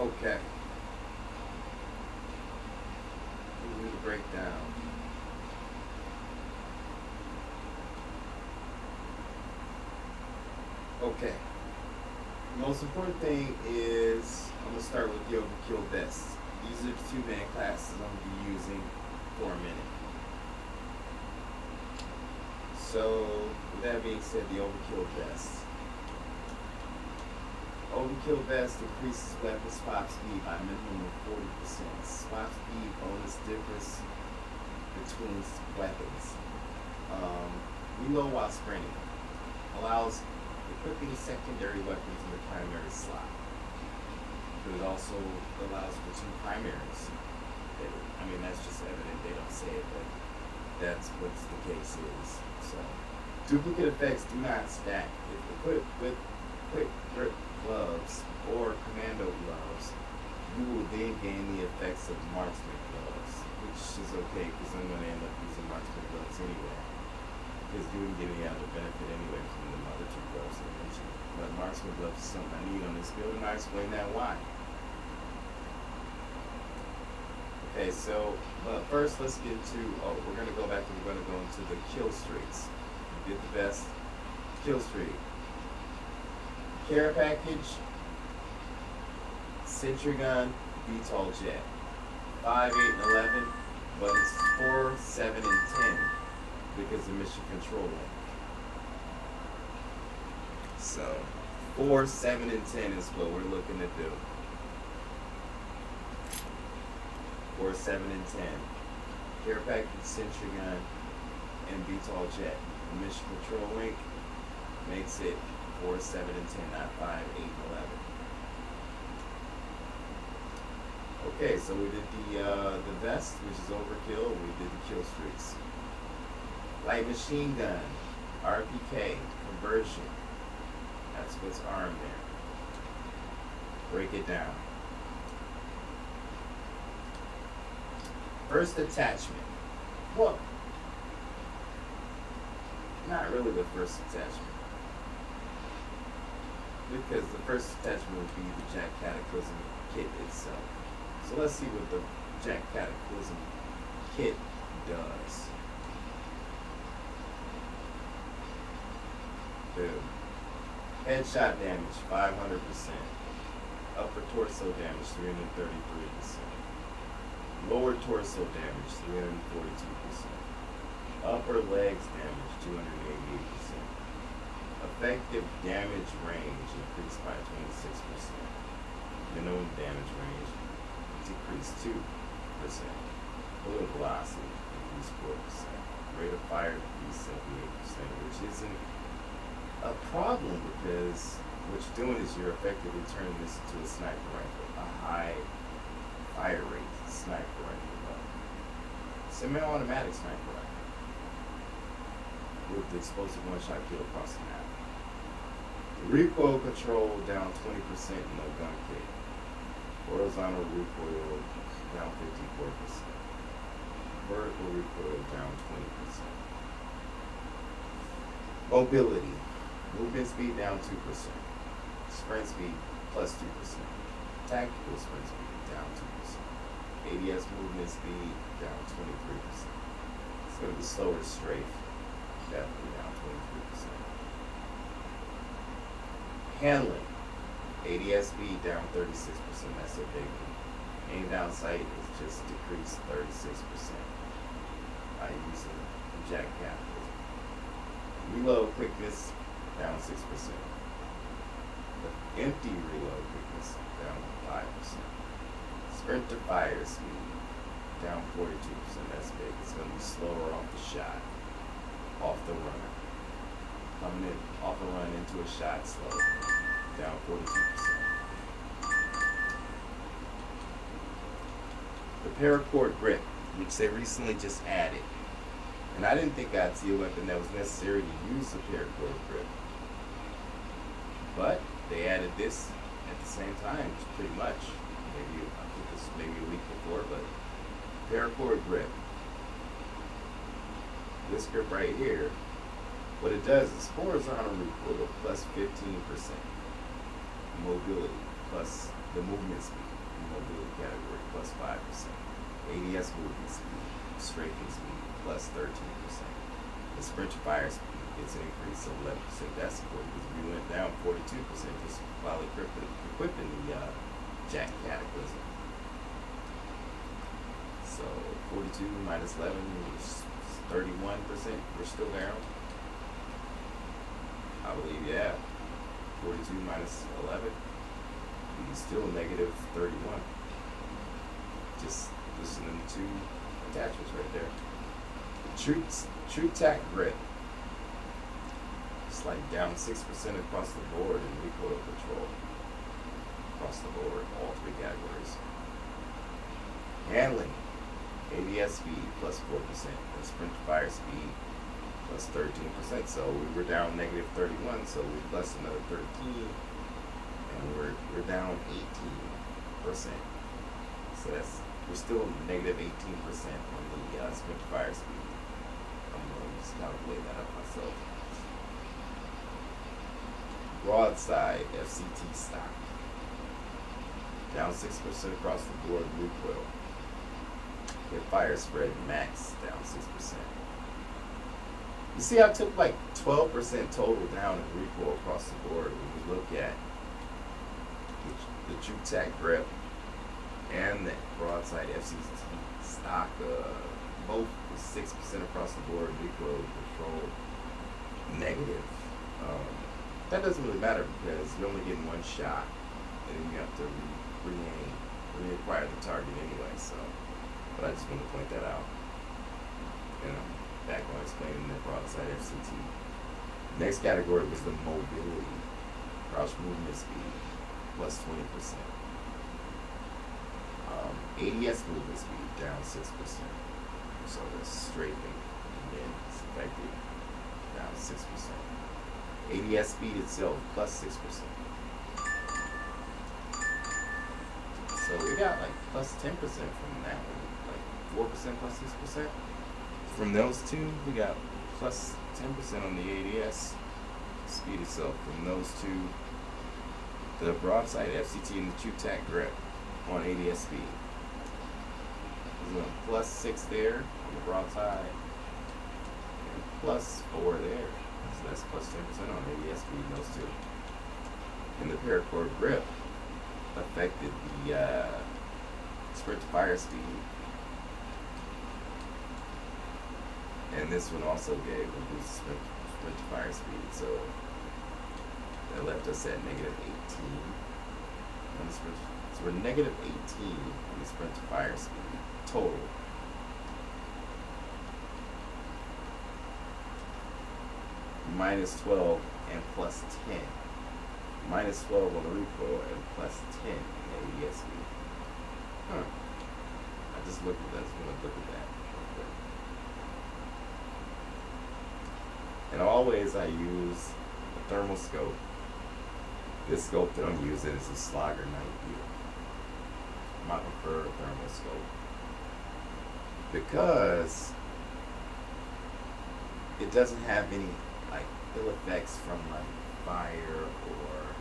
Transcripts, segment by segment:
Okay. We need to break down. Okay. The most important thing is I'm gonna start with the overkill vests. These are the two main classes I'm gonna be using for a minute. So with that being said, the overkill vest. Overkill vest increases weapon swap speed by a minimum of 40%. Swap speed bonus difference between weapons. Reload while sprinting. Allows equipping secondary weapons in the primary slot. But it also allows for two primaries. I mean, that's just evident. They don't say it, but that's what the case is. So, duplicate effects do not stack. If equipped with quick grip gloves or commando gloves, you will then gain the effects of marksman gloves, which is okay because I'm going to end up using marksman gloves anyway. Because you wouldn't get any other benefit anyway from the other two gloves I mentioned. But marksman gloves is something I need on this build, and I'll explain that why. Okay, so but first let's get to, we're going to go back and we're going to go into the kill streaks. Get the best kill streak. Care package, sentry gun, VTOL jet. 5, 8, and 11, but it's 4, 7, and 10 because of mission control link. So 4, 7, and 10 is what we're looking to do. 4, 7, and 10. Care package, sentry gun, and VTOL jet. The mission control link makes it 4, 7, and 10, not 5, 8, and 11. Okay, so we did the vest, which is overkill. We did the kill streaks. Light machine gun, RPK, conversion. That's what's armed there. Break it down. First attachment. Well, not really the first attachment. Because the first attachment would be the Jack Cataclysm kit itself. So let's see what the Jack Cataclysm kit does. Boom. Headshot damage, 500%. Upper torso damage, 333%. Lower torso damage, 342%. Upper legs damage, 288%. Effective damage range increased by 26%. Minimum damage range decreased 2%. Bullet velocity increased 4%. Rate of fire decreased 78%, which isn't a problem because what you're doing is you're effectively turning this into a sniper rifle, a high fire rate sniper rifle, semi-automatic sniper rifle with the explosive one-shot kill across the map. Recoil control down 20%, no gun kick. Horizontal recoil down 54%. Vertical recoil down 20%. Mobility. Movement speed down 2%. Sprint speed plus 2%. Tactical sprint speed down 2%. ADS movement speed down 23%. It's going to be slower to strafe. Definitely down 23%. Handling. ADS speed down 36%. That's a big one. Aim down sight is just decreased 36% by using the Jack Cataclysm. Reload quickness down 6%. The empty reload quickness down 5%. Sprint to fire speed down 42%. That's big. It's going to be slower off the shot, off the run. Coming in off the run into a shot slow, down 42%. The paracord grip, which they recently just added. And I didn't think I'd see a weapon that was necessary to use the paracord grip. But they added this at the same time, pretty much. Maybe I think this maybe a week before, but paracord grip. This grip right here, what it does is horizontal recoil plus 15%. Mobility plus the movement speed mobility category plus 5%. ADS movement speed, strafing speed plus 13%. The sprint to fire speed gets an increase of 11%. That's good because we went down 42% just while equipping the Jack Cataclysm. So 42 minus 11 is 31%. We're still down. I believe, yeah. 42 minus 11, we still negative 31. Just listening to attachments right there. True tack grip. It's like down 6% across the board in recoil control. Across the board, all three categories. Handling. ADS speed plus 4%. And sprint fire speed plus 13%. So we were down negative 31, so we plus another 13. And we're down 18%. So we're still negative 18% on the sprint fire speed. I'm going to just calculate that up myself. Broadside FCT stock. Down 6% across the board recoil. Hip fire spread max down 6%. You see, I took like 12% total down in recoil across the board when we look at the True Tack grip and the broadside FCT stock. Both was 6% across the board, recoil control negative. That doesn't really matter because you're only getting one shot, and then you have to reacquire the target anyway. So, but I just want to point that out. And I'm back on explaining the broadside FCT. Next category was the mobility, crouch movement speed plus 20%. ADS movement speed down 6%. So that's strafing, again, it's effective, down 6%. ADS speed itself plus 6%. So we got like plus 10% from that one, like 4% plus 6%. From those two, we got plus 10% on the ADS speed itself. From those two, the broadside FCT and the True Tack grip on ADS speed. There's a plus 6 there on the broadside, and plus 4 there. So that's plus 10% on ADS speed in those two. And the paracord grip affected the sprint to fire speed. And this one also gave a boost sprint to fire speed. So that left us at negative 18 on the sprint. So we're negative 18 on the sprint to fire speed total. Minus 12 and plus 10. Minus 12 on the recoil and plus 10 in the ADS speed. Huh. I just looked at that. I just want to look at that. And always I use a thermal scope. This scope that I'm using is a Slogger Night View. My preferred thermal scope. Because it doesn't have any like ill effects from like fire or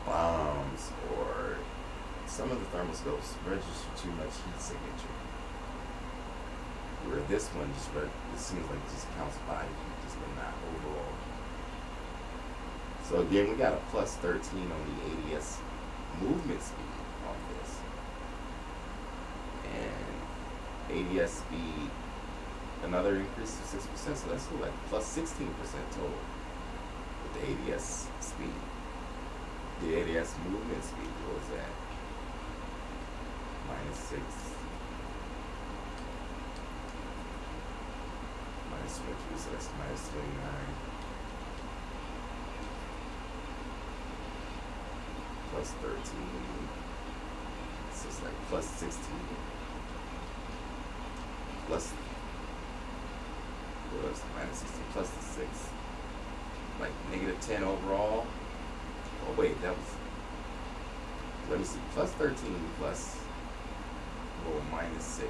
bombs, or some of the thermal scopes register too much heat signature. Where this one just it seems like it just counts body heat, just but not overall. So again, we got a plus 13 on the ADS movement speed on this. And ADS speed, another increase of 6%, so that's like plus 16% total with the ADS speed. The ADS movement speed was at minus 6. Minus 22, so that's minus 29. Plus 13. So it's like plus 16. Plus, what was minus 16? Plus the 6. Like negative 10 overall. Oh wait, that was, let me see, plus 13 plus, well, minus 6.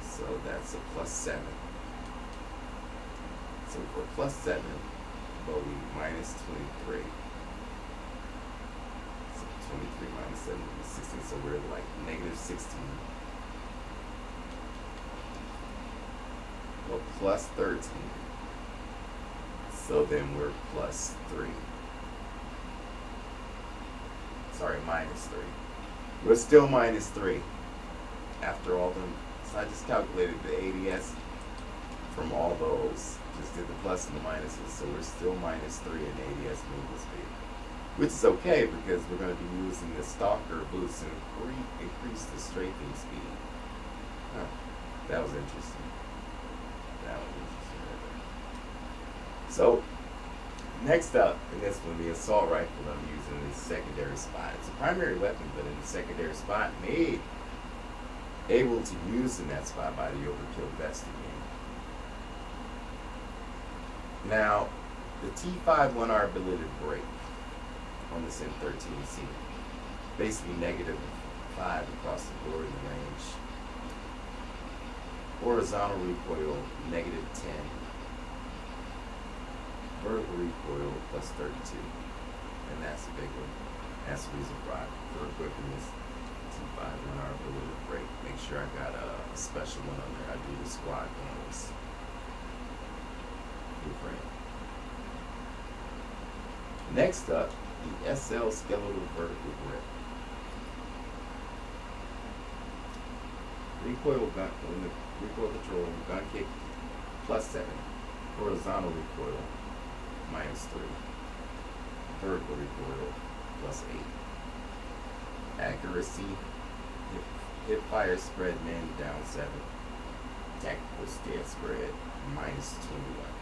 So that's a plus 7. So for plus 7, but we minus 23. So 23 minus 7 is 16, so we're like negative 16. Well, plus 13. So then we're plus 3. Sorry, minus 3. We're still minus 3 after all them. So I just calculated the ADS from all those. Just did the plus and the minuses. So we're still minus 3 in ADS movement speed. Which is okay because we're going to be using the stalker boost and increase the strafing speed. Huh. That was interesting. So, next up, and this one, the assault rifle I'm using in the secondary spot. It's a primary weapon, but in the secondary spot, made able to use in that spot by the overkill vest again. Now, the T5 1R ability to break on this M13C. Basically negative 5 across the board in the range. Horizontal recoil, negative 10. Vertical recoil, plus 32. And that's a big one. That's the reason why for equipping this T5 1R ability to break. Make sure I got a special one on there. I do the squad panels. Blueprint. Next up, the SL skeletal vertical grip. Recoil gun, recoil control, gun kick, plus 7. Horizontal recoil, minus 3. Vertical recoil, plus 8. Accuracy, hip fire spread men down 7. Tactical stance spread, minus 21.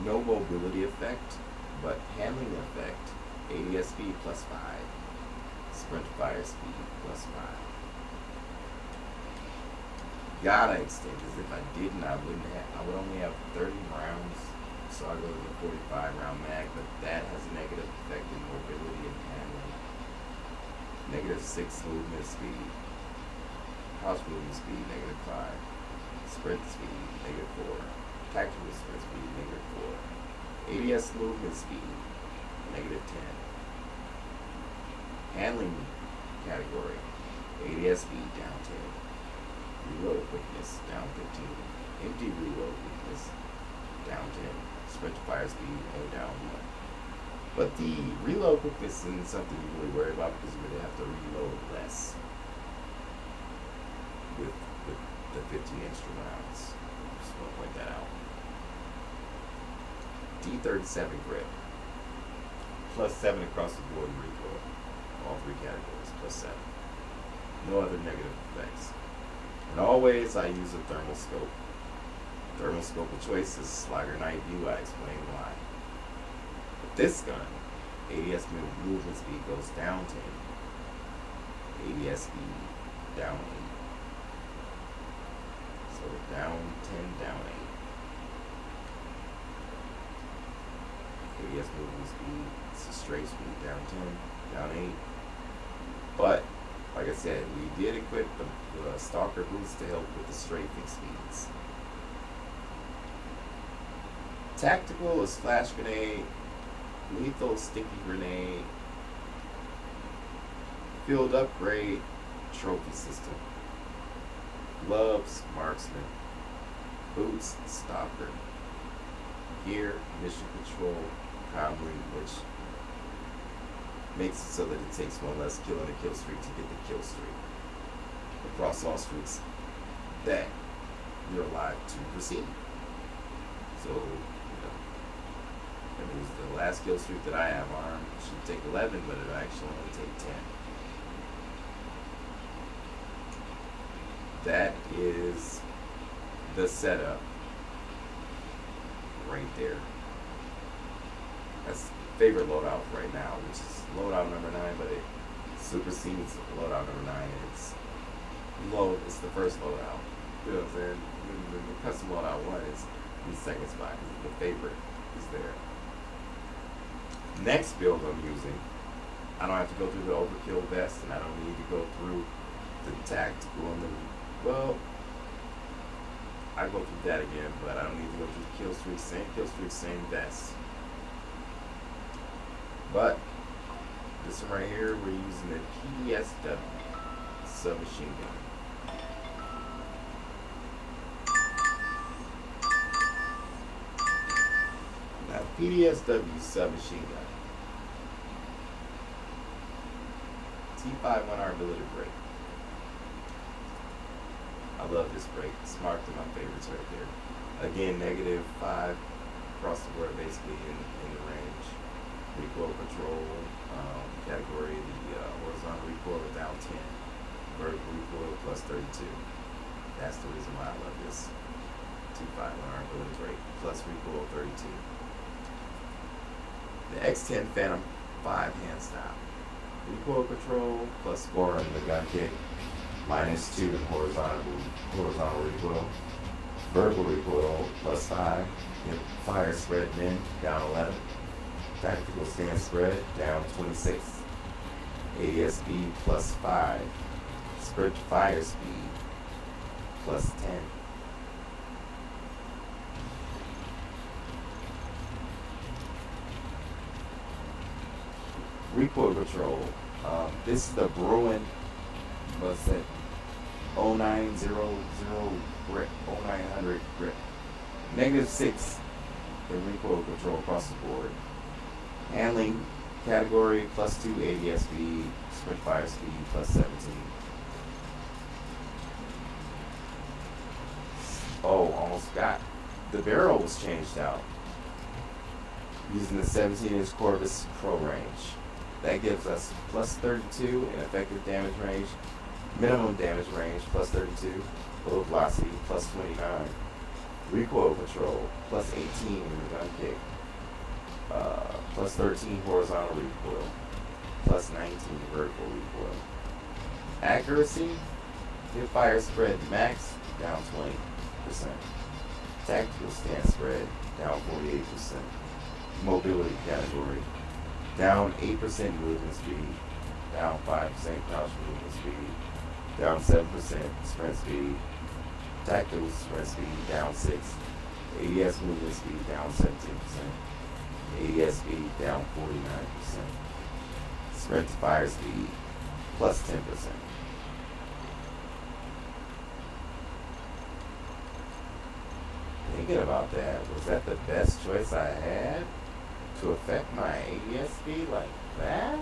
No mobility effect, but handling effect, ADS speed plus 5. Sprint fire speed plus 5. God, I extend, because if I didn't, I would only have 30 rounds, so I go to the 45 round mag, but that has a negative effect in mobility and handling. Negative 6 movement speed. House movement speed, negative 5. Sprint speed, negative 4. Tactical sprint speed, negative 4. ADS movement speed, negative 10. Handling category, ADS speed, down 10. Reload quickness, down 15. Empty reload quickness, down 10. Sprint to fire speed, only down 1. But the reload quickness isn't something you really worry about because you're going to have to reload less with the 15 extra rounds. Just want to point that out. T37 grip, plus 7 across the board in recoil. All 3 categories, plus 7. No other negative effects. And always I use a thermal scope. Thermal scope of choice is Slugger Night View. I explain why. With this gun, ADS movement speed goes down 10. ADS speed down 8. So down 10, down 8. ADS movement speed, it's a straight speed, down 10, down 8. But like I said, we did equip the Stalker boost to help with the strafing speeds. Tactical is flash grenade, lethal sticky grenade, field upgrade, trophy system, gloves, marksman, boots, stalker, gear, mission control, comlink, which makes it so that it takes one less kill in a kill streak to get the kill streak across all streaks that you're alive to proceed. So, that means the last kill streak that I have armed should take 11, but it'll actually only take 10. That is the setup right there. That's favorite loadout right now, which is loadout number 9, but it supersedes loadout number 9. It's the first loadout. You know what I'm saying? The custom loadout 1 is the second spot. The favorite is there. Next build I'm using, I don't have to go through the overkill vest, and I don't need to go through the tactical and the, well, I go through that again, but I don't need to go through the kill streak, same vest. But this one right here, we're using the PDSW submachine gun. Now, PDSW submachine gun. T5 1R ability brake. I love this brake. It's marked in my favorites right there. Again, -5 across the board, basically in the range. Recoil control category, the horizontal recoil down 10. Vertical recoil plus 32. That's the reason why I love this T5 1R ability brake. Plus recoil 32. The X10 Phantom 5 hand stop. Recoil control plus 4 on the gun kick, -2 in horizontal recoil. Vertical recoil plus 5. Fire spread min down 11. Tactical stand spread down 26. ADS speed plus 5. Sprint fire speed plus 10. Recoil control. This is the Bruin, what's that? 0900 grip, 0900 grip. -6 in recoil control across the board. Handling category plus 2 ADS speed, sprint fire speed plus 17. Oh, almost got. The barrel was changed out using the 17-inch Corvus Pro range. That gives us plus 32 in effective damage range, minimum damage range plus 32, low velocity plus 29, recoil control plus 18 in the gun kick, plus 13 horizontal recoil, plus 19 vertical recoil. Accuracy, hip fire spread max down 20%, tactical stance spread down 48%, mobility category down 8% movement speed, down 5% crouch movement speed, down 7% sprint speed, tactical sprint speed down 6, ADS movement speed down 17%, ADS speed down 49%, sprint to fire speed plus 10%. Thinking about that, was that the best choice I had to affect my ADS speed like that?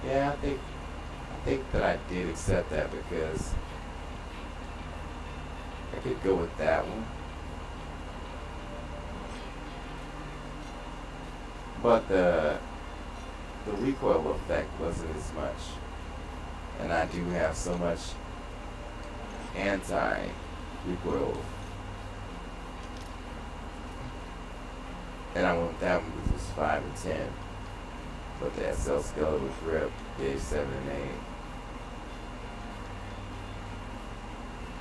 Yeah, I think that I did accept that because I could go with that one. But the recoil effect wasn't as much. And I do have so much anti-recoil. And I went with that one because it was 5 and 10. But the SL skeletal grip gave 7 and 8.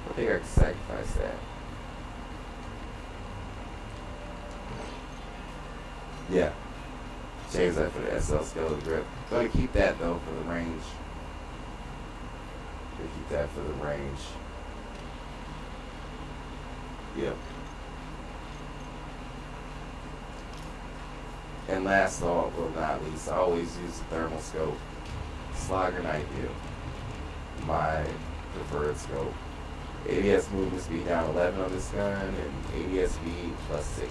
I think I could sacrifice that. Yeah. Change that for the SL skeletal grip. Gonna keep that though for the range. Gonna keep that for the range. Yep. And last but not least, I always use the thermal scope. Slogger Night View. My preferred scope. ADS movement speed down 11 on this gun and ADS speed plus 6.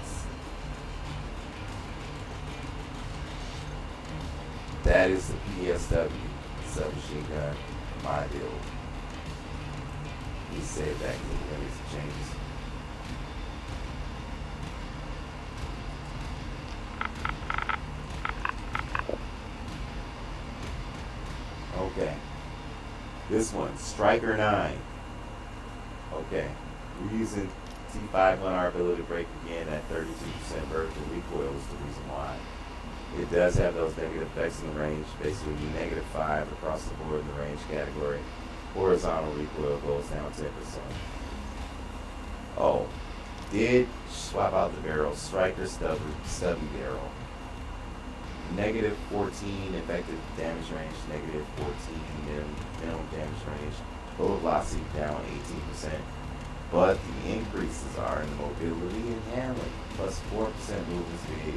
That is the PDSW submachine gun, my build. We save that because we're going to make some changes. Okay. This one, Striker 9. Okay. We're using T5 1R ability brake again at 32% vertical recoil is the reason why. It does have those negative effects in the range, basically -5 across the board in the range category. Horizontal recoil goes down 10%. Oh, did swap out the barrel, Striker stubby barrel. -14 effective damage range, -14 minimum damage range, total velocity down 18%, but the increases are in mobility and handling, plus 4% movement speed,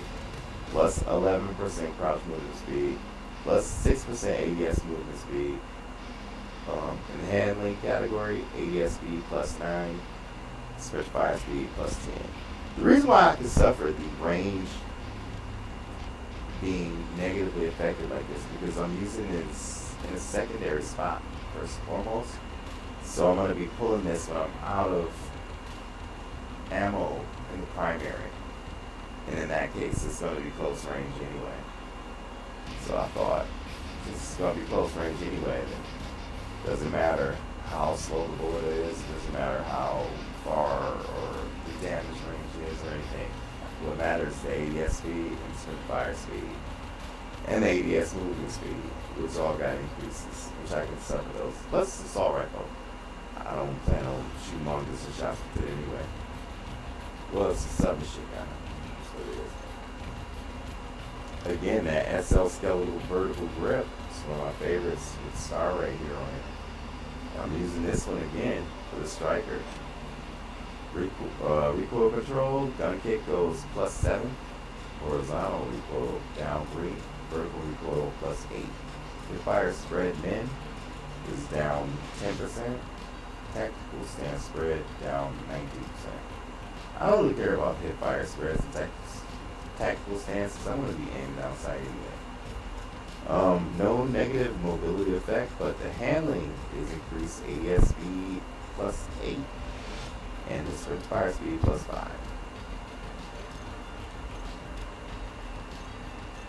plus 11% crouch movement speed, plus 6% ADS movement speed. In the handling category, ADS speed plus 9, sprint fire speed plus 10. The reason why I can suffer the range being negatively affected like this because I'm using this in a secondary spot first and foremost. So I'm going to be pulling this when I'm out of ammo in the primary. And in that case, it's going to be close range anyway. So I thought, since it's going to be close range anyway, then it doesn't matter how slow the bullet is, it doesn't matter how far or the damage range is or anything. What matters is the ADS speed and sprint fire speed and the ADS movement speed, which all got increases, which I can suffer those. Plus, it's assault rifle. I don't plan on shooting long distance shots with it anyway. Well, it's a submachine gun. That's what it is. Again, that SL skeletal vertical grip is one of my favorites with star right here on it. I'm using this one again for the striker. Recoil control, gun kick goes plus 7, horizontal recoil down 3, vertical recoil plus 8. Hip fire spread min is down 10%, tactical stance spread down 19%. I don't really care about hip fire spreads and tactical stances. I'm going to be aiming outside anyway. No negative mobility effect, but the handling is increased ADS speed plus 8. And the sprint fire speed plus 5.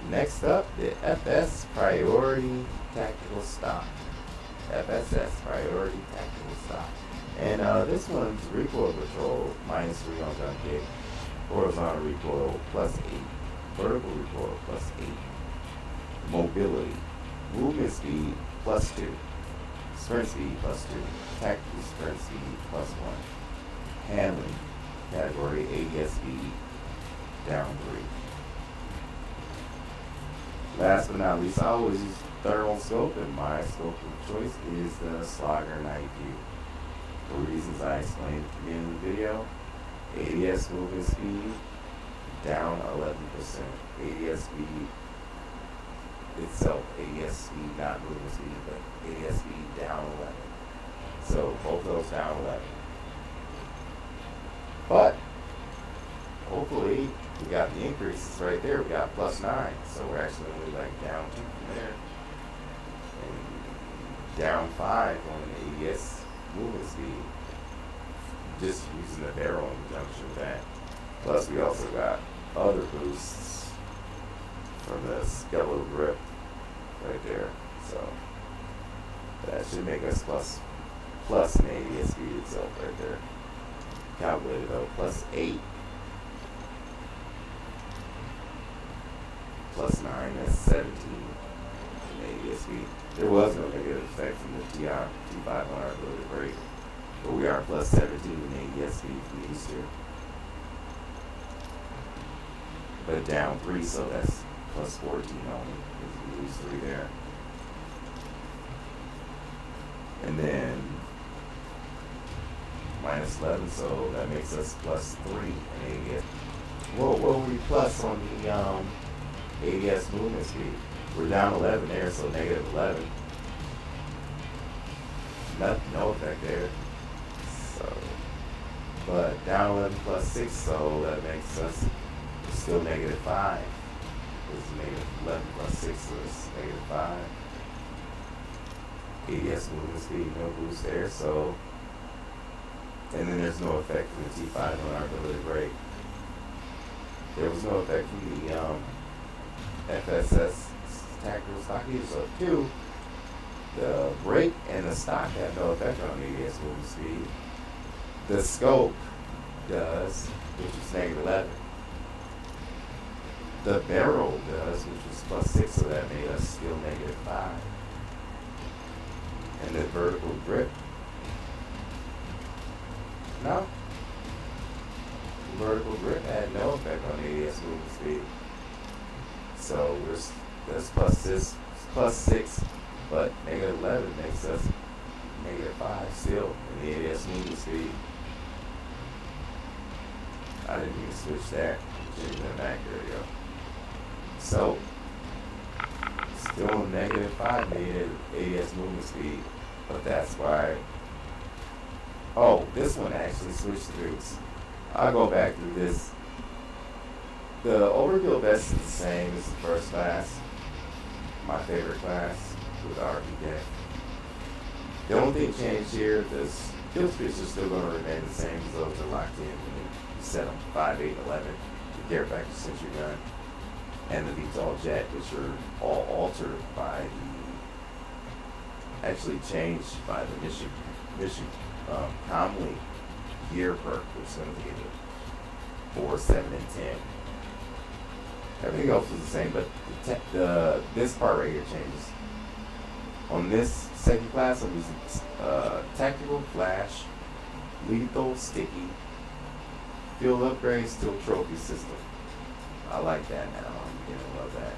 Next up, the FS Priority Tactical Stock. FSS Priority Tactical Stock. And this one's recoil control minus 3 on gun kick, horizontal recoil plus 8, vertical recoil plus 8, mobility, movement speed plus 2, sprint speed plus 2, tactical sprint speed plus 1. Handling category ADS speed down 3. Last but not least, I always use thermal scope, and my scope of choice is the Slogger 90. For reasons I explained at the beginning of the video, ADS movement speed down 11%. ADS speed itself, ADS speed, not movement speed, but ADS speed down 11. So both of those down 11. But hopefully we got the increases right there. We got plus 9, so we're actually only like down 2 from there, and down 5 on the ADS movement speed. Just using the barrel in conjunction with that. Plus we also got other boosts from the skeletal grip right there. So that should make us plus an ADS speed itself right there. Calculated though, plus 8, plus 9, that's 17 in ADS speed. There was no negative effect from the T5 on our ability to break, but we are plus 17 in ADS speed from these two. But down 3, so that's plus 14 only, because we lose 3 there. And then minus 11, so that makes us plus 3 in ADS. What were we plus on the ADS movement speed? We're down 11 there, so negative 11. No effect there. So, but down 11 plus 6, so that makes us still negative 5. It's negative 11 plus 6, so it's negative 5. ADS movement speed, no boost there, so. And then there's no effect from the T5 on our ability to break. There was no effect from the FSS tactical stock either. So 2, the brake and the stock have no effect on ADS movement speed. The scope does, which is negative 11. The barrel does, which was plus 6, so that made us still negative 5. And the vertical grip, no. Vertical grip had no effect on ADS movement speed. So that's plus 6, but negative 11 makes us -5 still in the ADS movement speed. I didn't even switch that. Change that back, there we go. So, still -5 in the ADS movement speed, but that's why. Oh, this one actually switched routes. I'll go back through this. The overkill vest is the same as the first class. My favorite class with RP deck. The only thing changed here, the kill streaks are still going to remain the same as those are locked in when you set them 5, 8, 11. The Care Factor Sentry Gun and the VTOL Jet, which are all altered by the, actually changed by the mission Comlink gear perk, which is going to give it 4, 7, and 10. Everything else was the same, but this part right here changes. On this second class, I'm using Tactical Flash, Lethal Sticky, Field Upgrade, Steel Trophy System. I like that now. I'm beginning to love that.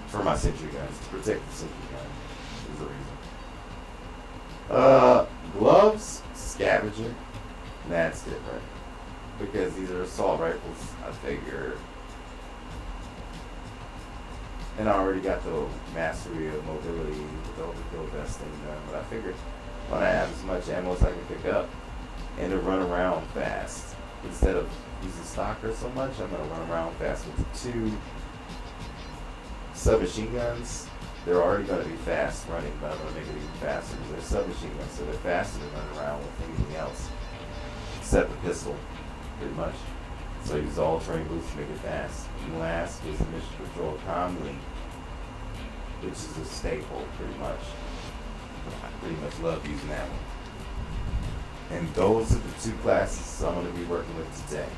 For my sentry guns, to protect the sentry gun is the reason. Gloves, Scavenger. That's different. Because these are assault rifles, I figure. And I already got the mastery of mobility with the overkill vest thing done, but I figured when I have as much ammo as I can pick up and to run around fast, instead of using stocker so much, I'm going to run around fast with the 2 submachine guns. They're already going to be fast running, but I'm going to make it even faster because they're submachine guns, so they're faster than running around with anything else except the pistol, pretty much. So I use all terrain boots to make it fast. And last was the Mission Control Comlink, which is a staple, pretty much. I pretty much love using that one. And those are the 2 classes I'm going to be working with today.